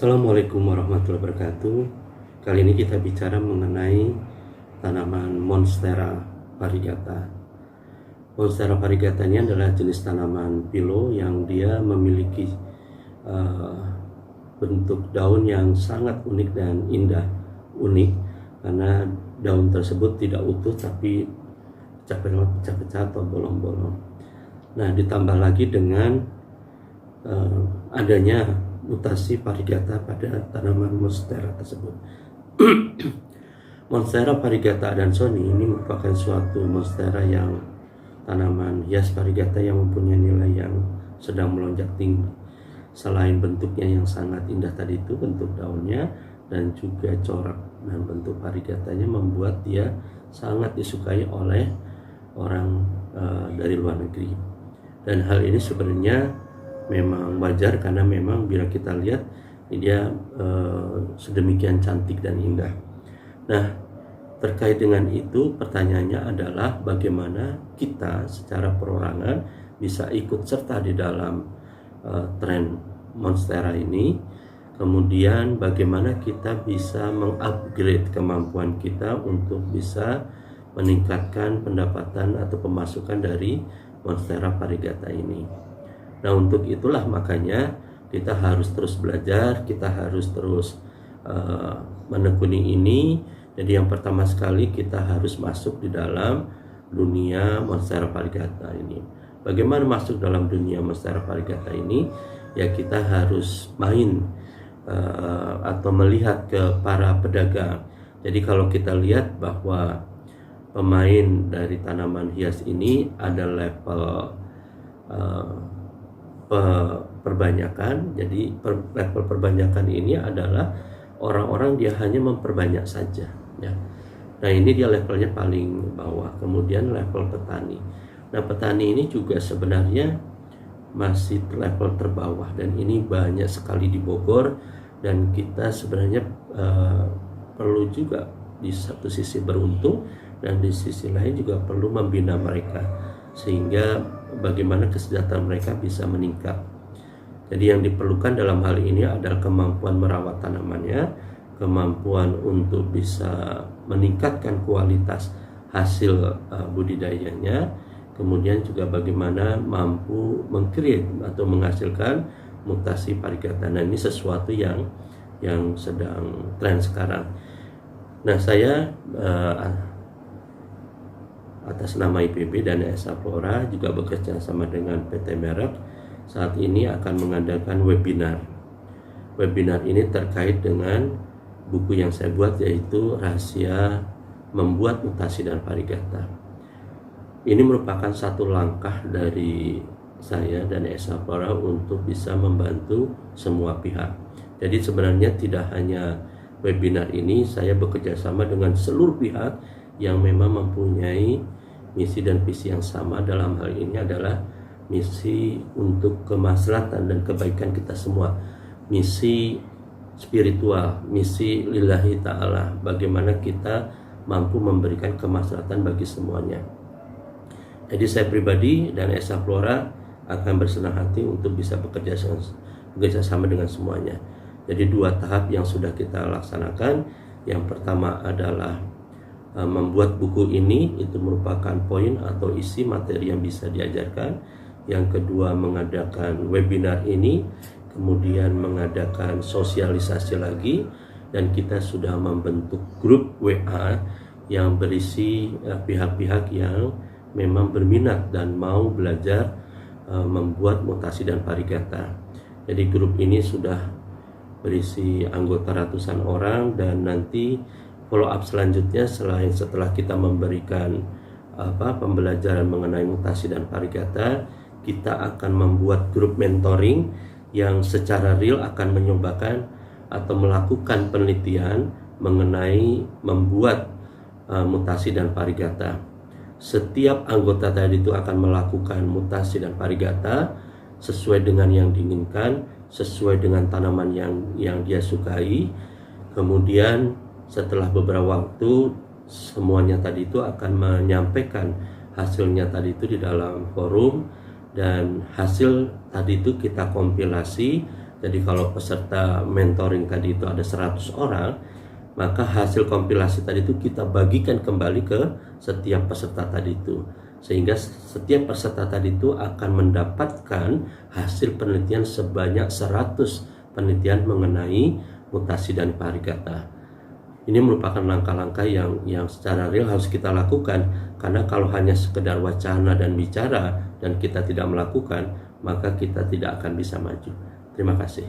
Assalamualaikum warahmatullahi wabarakatuh. Kali ini kita bicara mengenai tanaman Monstera variegata. Monstera variegata ini adalah jenis tanaman pilo yang dia memiliki bentuk daun yang sangat unik dan indah. Unik karena daun tersebut tidak utuh tapi pecah-pecah atau bolong-bolong. Nah, ditambah lagi dengan adanya mutasi variegata pada tanaman Monstera tersebut. Monstera variegata adansoni ini merupakan suatu monstera yang tanaman hias variegata yang mempunyai nilai yang sedang melonjak tinggi. Selain bentuknya yang sangat indah tadi itu, bentuk daunnya dan juga corak dan bentuk variegatanya membuat dia sangat disukai oleh orang dari luar negeri. Dan hal ini sebenarnya memang wajar karena memang bila kita lihat dia sedemikian cantik dan indah. Nah, terkait dengan itu pertanyaannya adalah bagaimana kita secara perorangan bisa ikut serta di dalam tren Monstera ini. Kemudian bagaimana kita bisa mengupgrade kemampuan kita untuk bisa meningkatkan pendapatan atau pemasukan dari Monstera variegata ini. Nah, untuk itulah makanya kita harus terus belajar, kita harus terus menekuni ini. Jadi yang pertama sekali kita harus masuk di dalam dunia Monstera variegata ini. Bagaimana masuk dalam dunia Monstera variegata ini? Ya, kita harus main atau melihat ke para pedagang. Jadi kalau kita lihat bahwa pemain dari tanaman hias ini ada level perbanyakan. Jadi level perbanyakan ini adalah orang-orang dia hanya memperbanyak saja ya. Nah, ini dia levelnya paling bawah. Kemudian level petani. Nah, petani ini juga sebenarnya masih level terbawah dan ini banyak sekali di Bogor, dan kita sebenarnya perlu juga di satu sisi beruntung dan di sisi lain juga perlu membina mereka sehingga bagaimana kesejahteraan mereka bisa meningkat. Jadi yang diperlukan dalam hal ini adalah kemampuan merawat tanamannya, kemampuan untuk bisa meningkatkan kualitas hasil budidayanya, kemudian juga bagaimana mampu mengcreate atau menghasilkan mutasi variegata. Nah, ini sesuatu yang sedang tren sekarang. Nah, saya atas nama IPB dan ESA Flora juga bekerja sama dengan PT Merek saat ini akan mengadakan webinar. Webinar ini terkait dengan buku yang saya buat, yaitu Rahasia Membuat Mutasi dan Variegata. Ini merupakan satu langkah dari saya dan ESA Flora untuk bisa membantu semua pihak. Jadi sebenarnya tidak hanya webinar ini, saya bekerja sama dengan seluruh pihak yang memang mempunyai misi dan visi yang sama. Dalam hal ini adalah misi untuk kemaslahatan dan kebaikan kita semua, misi spiritual, misi lillahi ta'ala, bagaimana kita mampu memberikan kemaslahatan bagi semuanya. Jadi saya pribadi dan ESA Flora akan bersenang hati untuk bisa bekerja sama dengan semuanya. Jadi dua tahap yang sudah kita laksanakan. Yang pertama adalah membuat buku ini, itu merupakan poin atau isi materi yang bisa diajarkan. Yang kedua, mengadakan webinar ini, kemudian mengadakan sosialisasi lagi, dan kita sudah membentuk grup WA yang berisi pihak-pihak yang memang berminat dan mau belajar membuat mutasi dan variegata. Jadi grup ini sudah berisi anggota ratusan orang, dan nanti follow up selanjutnya setelah kita memberikan pembelajaran mengenai mutasi dan variegata, kita akan membuat grup mentoring yang secara real akan mencobakan atau melakukan penelitian mengenai membuat mutasi dan variegata. Setiap anggota tadi itu akan melakukan mutasi dan variegata sesuai dengan yang diinginkan, sesuai dengan tanaman yang dia sukai. Kemudian setelah beberapa waktu semuanya tadi itu akan menyampaikan hasilnya tadi itu di dalam forum, dan hasil tadi itu kita kompilasi, Jadi kalau peserta mentoring tadi itu ada 100 orang, maka hasil kompilasi tadi itu kita bagikan kembali ke setiap peserta tadi itu, sehingga setiap peserta tadi itu akan mendapatkan hasil penelitian sebanyak 100 penelitian mengenai mutasi dan parikata. Ini merupakan langkah-langkah yang secara real harus kita lakukan, karena kalau hanya sekedar wacana dan bicara dan kita tidak melakukan, maka kita tidak akan bisa maju. Terima kasih.